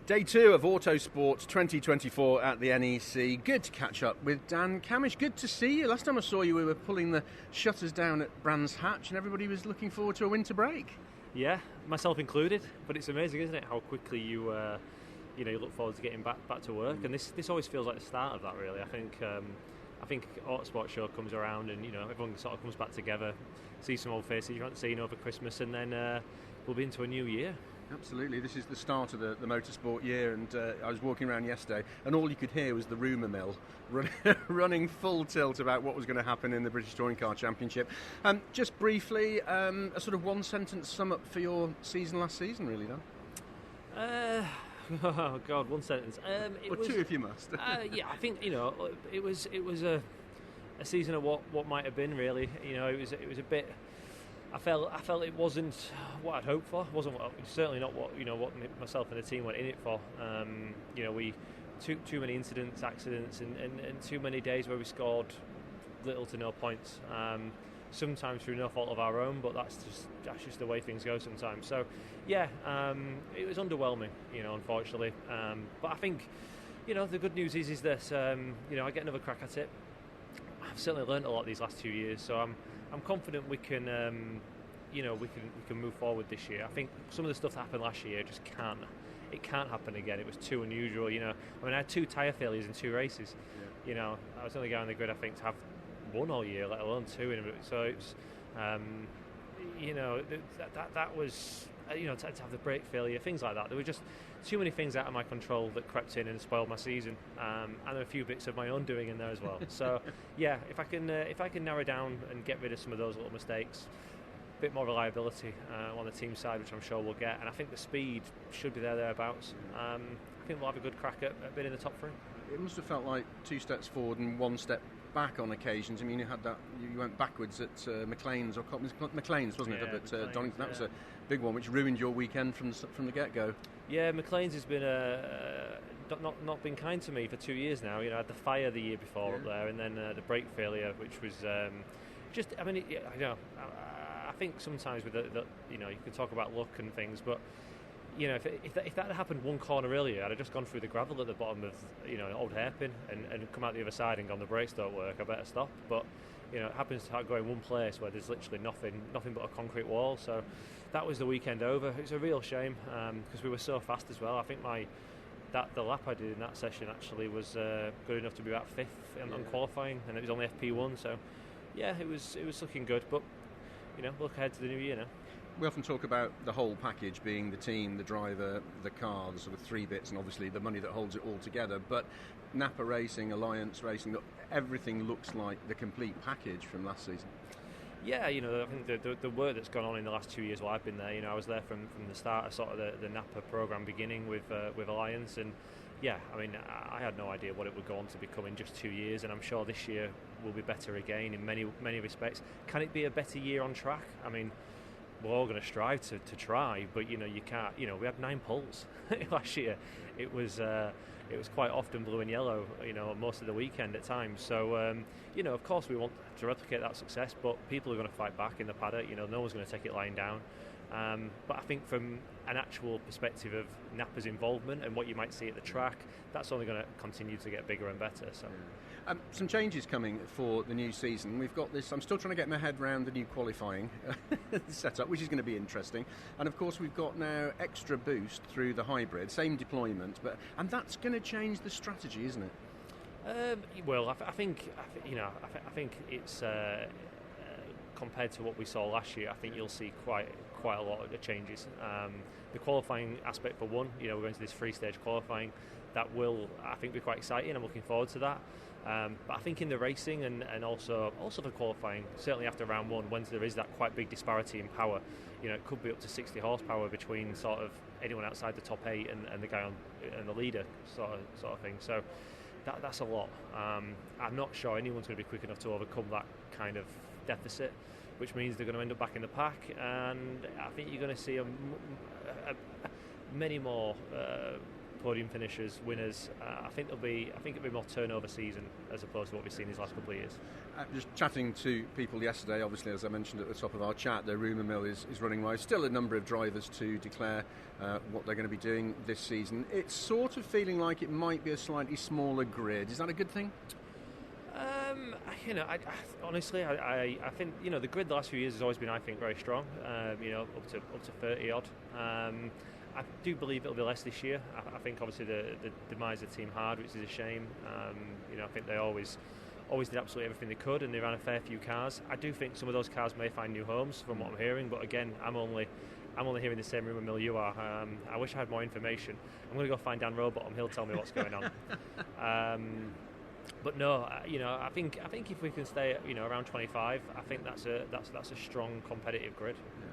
Day 2 of Autosport 2024 at the NEC. Good to catch up with Dan Cammish. Good to see you. Last time I saw you, we were pulling the shutters down at Brands Hatch and everybody was looking forward to a winter break. Yeah, myself included. But it's amazing, isn't it, how quickly you look forward to getting back to work. And this always feels like the start of that, really. I think Autosport show comes around and everyone sort of comes back together, see some old faces you haven't seen over Christmas, and then we'll be into a new year. Absolutely, this is the start of the motorsport year, and I was walking around yesterday and all you could hear was the rumour mill running full tilt about what was going to happen in the British Touring Car Championship. Just briefly, a sort of one sentence sum up for your season last season, really, Dan? Oh God, one sentence. Or two if you must. Yeah, I think it was a season of what might have been, really. It was a bit. I felt it wasn't what I'd hoped for. Certainly not what myself and the team went in it for. We too many incidents, accidents, and too many days where we scored little to no points. Sometimes through no fault of our own, but that's just the way things go sometimes. So, yeah, it was underwhelming, unfortunately. But I think, the good news is this. I get another crack at it. I've certainly learned a lot these last 2 years, so I'm confident we can, we can move forward this year. I think some of the stuff that happened last year just can't. It can't happen again. It was too unusual. I had 2 tyre failures in 2 races. Yeah. I was the only guy on the grid, I think, to have 1 all year, let alone 2 in a minute. So it's, that was, to have the brake failure, things like that. There were just too many things out of my control that crept in and spoiled my season, and a few bits of my own doing in there as well. So, yeah, if I can narrow down and get rid of some of those little mistakes, a bit more reliability on the team side, which I'm sure we'll get, and I think the speed should be thereabouts. I think we'll have a good crack at being in the top 3. It must have felt like 2 steps forward and 1 step back on occasions. I mean, you had that. You went backwards at McLean's, McLean's, wasn't it? Up at Donington. That was a big one, which ruined your weekend from the get-go. Yeah, McLean's has been not been kind to me for 2 years now. I had the fire the year before up there, and then the brake failure, which was just. I mean, I think sometimes with you can talk about luck and things, but. If that had happened 1 corner earlier, I'd have just gone through the gravel at the bottom of an old hairpin and come out the other side and gone, the brakes don't work, I better stop. But it happens to go in one place where there's literally nothing but a concrete wall. So that was the weekend over. It was a real shame because we were so fast as well. I think the lap I did in that session actually was good enough to be about 5th on qualifying, and it was only FP1. So yeah, it was looking good. But look ahead to the new year now. We often talk about the whole package being the team, the driver, the car, the sort of 3 bits, and obviously the money that holds it all together. But NAPA Racing, Alliance Racing, everything looks like the complete package from last season. Yeah, I think the work that's gone on in the last 2 years while I've been there, I was there from the start of sort of the NAPA programme beginning with Alliance, and yeah, I mean, I had no idea what it would go on to become in just 2 years, and I'm sure this year will be better again in many respects. Can it be a better year on track? I mean, we're all going to strive to try, but you can't. We had 9 poles last year. It was quite often blue and yellow, most of the weekend at times. So of course we want to replicate that success, but people are going to fight back in the paddock. No one's going to take it lying down. But I think from an actual perspective of NAPA's involvement and what you might see at the track, that's only going to continue to get bigger and better. So. Some changes coming for the new season. We've got this. I'm still trying to get my head around the new qualifying setup, which is going to be interesting. And of course, we've got now extra boost through the hybrid, same deployment, and that's going to change the strategy, isn't it? Well, I think it's compared to what we saw last year. I think you'll see quite a lot of changes. The qualifying aspect, for one, we're going to this 3-stage qualifying. That will, I think, be quite exciting. I'm looking forward to that. But I think in the racing and also for qualifying, certainly after round 1, when there is that quite big disparity in power, it could be up to 60 horsepower between sort of anyone outside the top 8 and the guy and the leader sort of thing. So that's a lot. I'm not sure anyone's going to be quick enough to overcome that kind of deficit, which means they're going to end up back in the pack, and I think you're going to see many more podium finishers, winners. I think it'll be more turnover season as opposed to what we've seen these last couple of years. Just chatting to people yesterday, obviously, as I mentioned at the top of our chat, the rumour mill is running well. Still a number of drivers to declare what they're going to be doing this season. It's sort of feeling like it might be a slightly smaller grid. Is that a good thing? Honestly, I think the grid the last few years has always been, I think, very strong. Up to 30 odd. I do believe it'll be less this year. I think obviously the demise of Team Hard, which is a shame. I think they always did absolutely everything they could, and they ran a fair few cars. I do think some of those cars may find new homes, from what I'm hearing. But again, I'm only hearing the same rumour mill you are. I wish I had more information. I'm going to go find Dan Rowbottom. He'll tell me what's going on. But no, I think if we can stay at, around 25, I think that's a strong competitive grid. Yeah.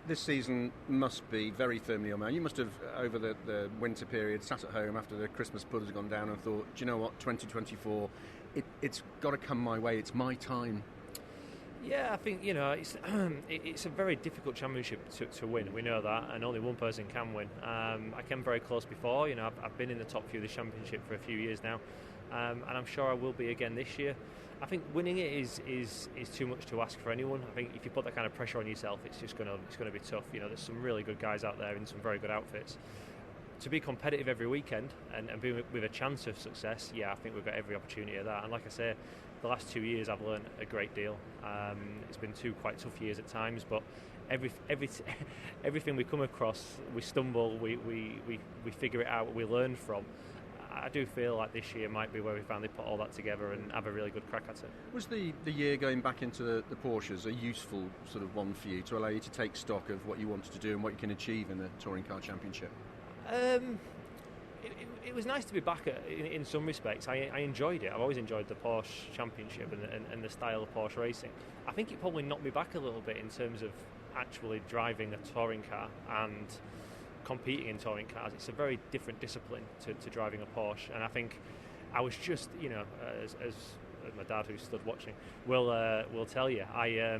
This season must be very firmly on. You must have, over the winter period, sat at home after the Christmas pud has gone down and thought, do you know what, 2024, it's got to come my way. It's my time. Yeah, I think it's a very difficult championship to win. We know that, and only one person can win. I came very close before. I've been in the top few of the championship for a few years now, and I'm sure I will be again this year. I think winning it is too much to ask for anyone. I think if you put that kind of pressure on yourself, it's going to be tough. There's some really good guys out there in some very good outfits. To be competitive every weekend and be with a chance of success, yeah, I think we've got every opportunity of that. And like I say, the last 2 years I've learned a great deal. It's been 2 quite tough years at times, but everything we come across, we stumble, we figure it out, we learn from. I do feel like this year might be where we finally put all that together and have a really good crack at it. Was the year going back into the Porsches a useful sort of one for you to allow you to take stock of what you wanted to do and what you can achieve in the Touring Car Championship? It was nice to be back in some respects. I enjoyed it. I've always enjoyed the Porsche Championship and the style of Porsche racing. I think it probably knocked me back a little bit in terms of actually driving a touring car and competing in touring cars. It's a very different discipline to driving a Porsche, and I think I was just, as my dad who stood watching will tell you, I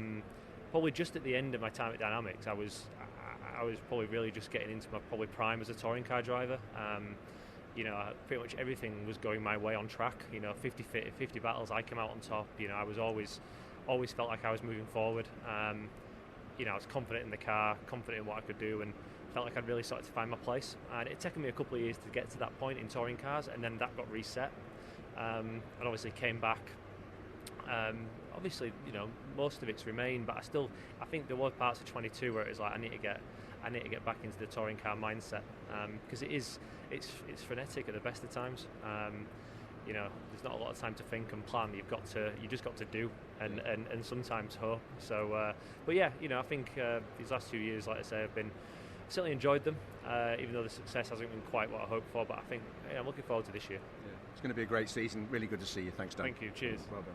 probably just at the end of my time at Dynamics, I was probably really just getting into my probably prime as a touring car driver. Pretty much everything was going my way on track. 50 battles, I came out on top. I was always felt like I was moving forward. I was confident in the car, confident in what I could do, and felt like I'd really started to find my place. And it took me a couple of years to get to that point in touring cars, and then that got reset. And obviously came back. Obviously, most of it's remained, but I think there were parts of 22 where it was like I need to get back into the touring car mindset, because it's frenetic at the best of times. There's not a lot of time to think and plan. You just got to do and sometimes hope. So, but yeah, I think these last 2 years, like I say, I've certainly enjoyed them, even though the success hasn't been quite what I hoped for. But I think I'm looking forward to this year. Yeah. It's going to be a great season. Really good to see you. Thanks, Dan. Thank you. Cheers. Well done.